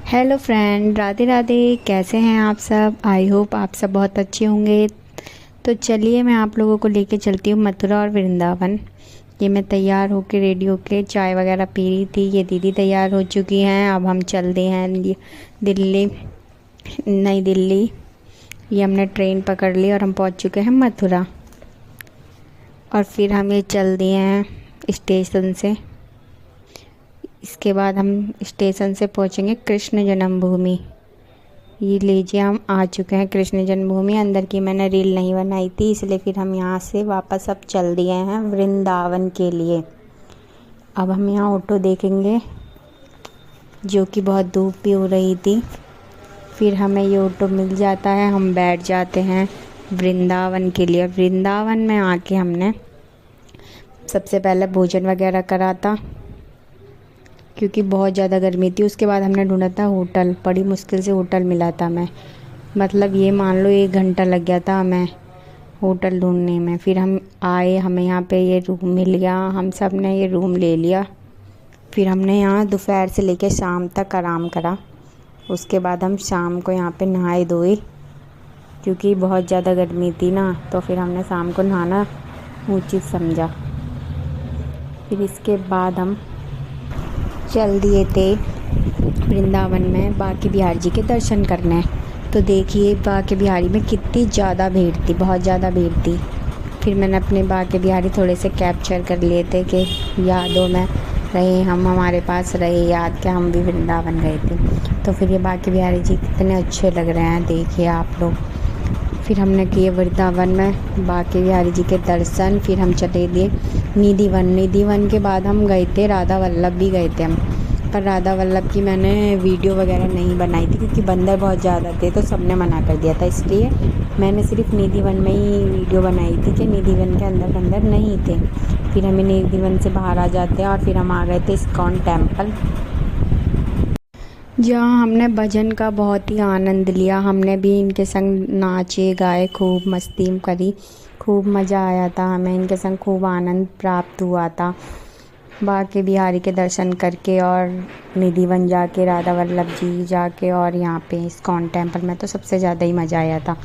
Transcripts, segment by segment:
Hello friend, Radhe Radhe. कैसे हैं आप सब? आई होप आप सब बहुत अच्छे होंगे। तो चलिए मैं आप लोगों को लेके चलती हूँ मथुरा और वृंदावन। ये मैं तैयार होके रेडी होके चाय वगैरह पी रही थी। ये दीदी तैयार हो चुकी हैं। अब हम चलते हैं दिल्ली, नई दिल्ली। ये हमने ट्रेन पकड़ ली और हम पहुँच चुके हैं मथुरा। और फिर हम ये चल दिए हैं स्टेशन से। इसके बाद हम स्टेशन से पहुंचेंगे कृष्ण जन्मभूमि। ये लीजिए, हम आ चुके हैं कृष्ण जन्मभूमि। अंदर की मैंने रील नहीं बनाई थी, इसलिए फिर हम यहाँ से वापस अब चल दिए हैं वृंदावन के लिए। अब हम यहाँ ऑटो देखेंगे, जो कि बहुत धूप भी हो रही थी। फिर हमें ये ऑटो मिल जाता है, हम बैठ जाते हैं वृंदावन के लिए। वृंदावन में आके हमने सबसे पहले भोजन वगैरह करा था, क्योंकि बहुत ज़्यादा गर्मी थी। उसके बाद हमने ढूंढा था होटल। बड़ी मुश्किल से होटल मिला था मतलब ये मान लो 1 घंटा लग गया था हमें होटल ढूंढने में। फिर हम आए, हमें यहाँ पे ये रूम मिल गया। हम सब ने ये रूम ले लिया। फिर हमने यहाँ दोपहर से लेकर शाम तक आराम करा। उसके बाद हम शाम को यहाँ पे नहाए धोए, क्योंकि बहुत ज़्यादा गर्मी थी ना, तो फिर हमने शाम को नहाना उचित समझा। फिर इसके बाद हम चल दिए थे वृंदावन में बांके बिहारी जी के दर्शन करने। तो देखिए बांके बिहारी में कितनी ज़्यादा भीड़ थी, बहुत ज़्यादा भीड़ थी। फिर मैंने अपने बांके बिहारी थोड़े से कैप्चर कर लिए थे कि यादों में रहे, हम हमारे पास रहे याद कि हम भी वृंदावन गए थे। तो फिर ये बांके बिहारी जी कितने अच्छे लग रहे हैं, देखिए आप लोग। फिर हमने किए वृंदावन में बांके बिहारी जी के दर्शन। फिर हम चले गए निधिवन के बाद हम गए थे राधा वल्लभ भी गए थे हम। पर राधा वल्लभ की मैंने वीडियो वगैरह नहीं बनाई थी, क्योंकि बंदर बहुत ज़्यादा थे तो सबने मना कर दिया था। इसलिए मैंने सिर्फ निधिवन में ही वीडियो बनाई थी कि निधिवन के अंदर बंदर नहीं थे। फिर हमें निधिवन से बाहर आ जाते हैं और फिर हम आ गए थे इस्कॉन टेम्पल, जहाँ हमने भजन का बहुत ही आनंद लिया। हमने भी इनके संग नाचे गाए, खूब मस्ती करी, खूब मज़ा आया था। हमें इनके संग खूब आनंद प्राप्त हुआ था। बांके बिहारी के दर्शन करके और निधिवन जाके, राधा वल्लभ जी जाके, और यहाँ पे इस्कॉन टेम्पल में तो सबसे ज़्यादा ही मज़ा आया था।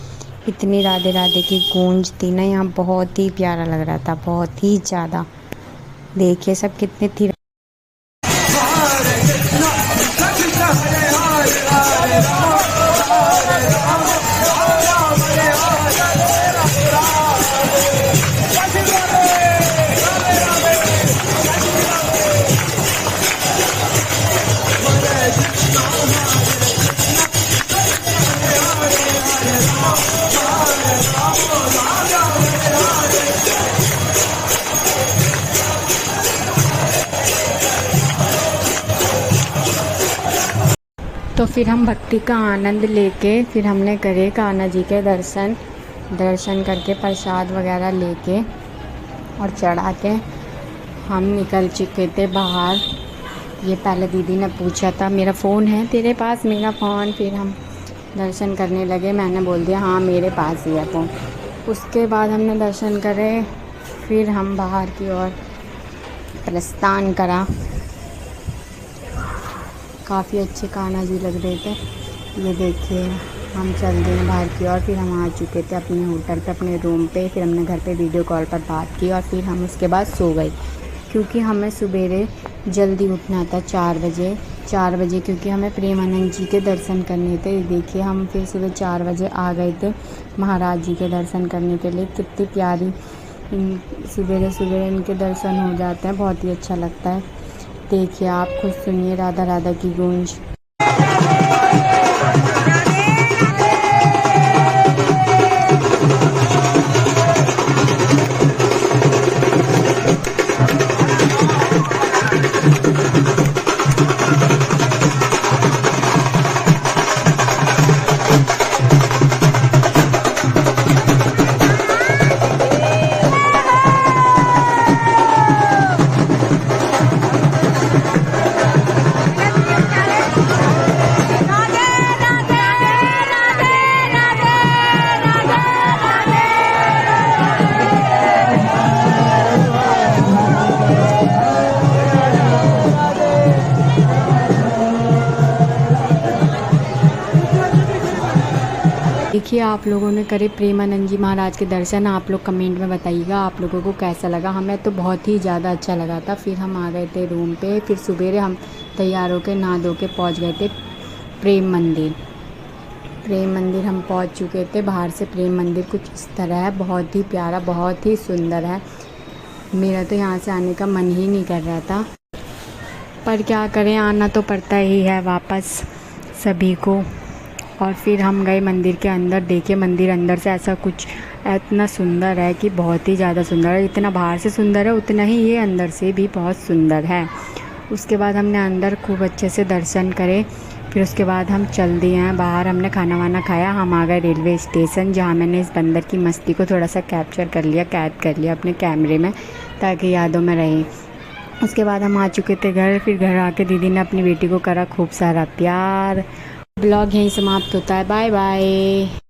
इतनी राधे राधे की गूंज थी ना यहाँ, बहुत ही प्यारा लग रहा था, बहुत ही ज़्यादा। देखिए सब कितने थी। तो फिर हम भक्ति का आनंद लेके फिर हमने करे कान्हा जी के दर्शन करके प्रसाद वगैरह लेके और चढ़ा के हम निकल चुके थे बाहर। ये पहले दीदी ने पूछा था मेरा फ़ोन है तेरे पास, मेरा फ़ोन। फिर हम दर्शन करने लगे, मैंने बोल दिया हाँ मेरे पास ही है फ़ोन। उसके बाद हमने दर्शन करे, फिर हम बाहर की ओर प्रस्थान करा। काफ़ी अच्छे कान्हा जी लग रहे थे। ये देखिए हम चल गए हैं बाहर की ओर। फिर हम आ चुके थे अपने होटल पे, अपने रूम पे। फिर हमने घर पे वीडियो कॉल पर बात की और फिर हम उसके बाद सो गए, क्योंकि हमें सुबेरे जल्दी उठना था 4 बजे, क्योंकि हमें प्रेमानंद जी के दर्शन करने थे। देखिए हम फिर सुबह 4 बजे आ गए थे महाराज जी के दर्शन करने के लिए। कितनी प्यारी सुबह इनके दर्शन हो जाते हैं, बहुत ही अच्छा लगता है। देखिए आप खुद सुनिए राधा राधा की गूंज। देखिए आप लोगों ने करे प्रेमानंद जी महाराज के दर्शन। आप लोग कमेंट में बताइएगा आप लोगों को कैसा लगा। हमें तो बहुत ही ज़्यादा अच्छा लगा था। फिर हम आ गए थे रूम पे। फिर सवेरे हम तैयार होकर नहा धो के पहुँच गए थे प्रेम मंदिर। प्रेम मंदिर हम पहुँच चुके थे। बाहर से प्रेम मंदिर कुछ इस तरह है, बहुत ही प्यारा, बहुत ही सुंदर है। मेरा तो यहाँ से आने का मन ही नहीं कर रहा था, पर क्या करें, आना तो पड़ता ही है वापस सभी को। और फिर हम गए मंदिर के अंदर। देखिए मंदिर अंदर से ऐसा कुछ इतना सुंदर है कि बहुत ही ज़्यादा सुंदर है। इतना बाहर से सुंदर है उतना ही ये अंदर से भी बहुत सुंदर है। उसके बाद हमने अंदर खूब अच्छे से दर्शन करे। फिर उसके बाद हम चल दिए हैं बाहर। हमने खाना वाना खाया। हम आ गए रेलवे स्टेशन, जहाँ मैंने इस बंदर की मस्ती को थोड़ा सा कैद कर लिया अपने कैमरे में, ताकि यादों में रहे। उसके बाद हम आ चुके थे घर। फिर घर आके दीदी ने अपनी बेटी को करा खूब सारा प्यार। ब्लॉग यहीं समाप्त होता है। Bye bye.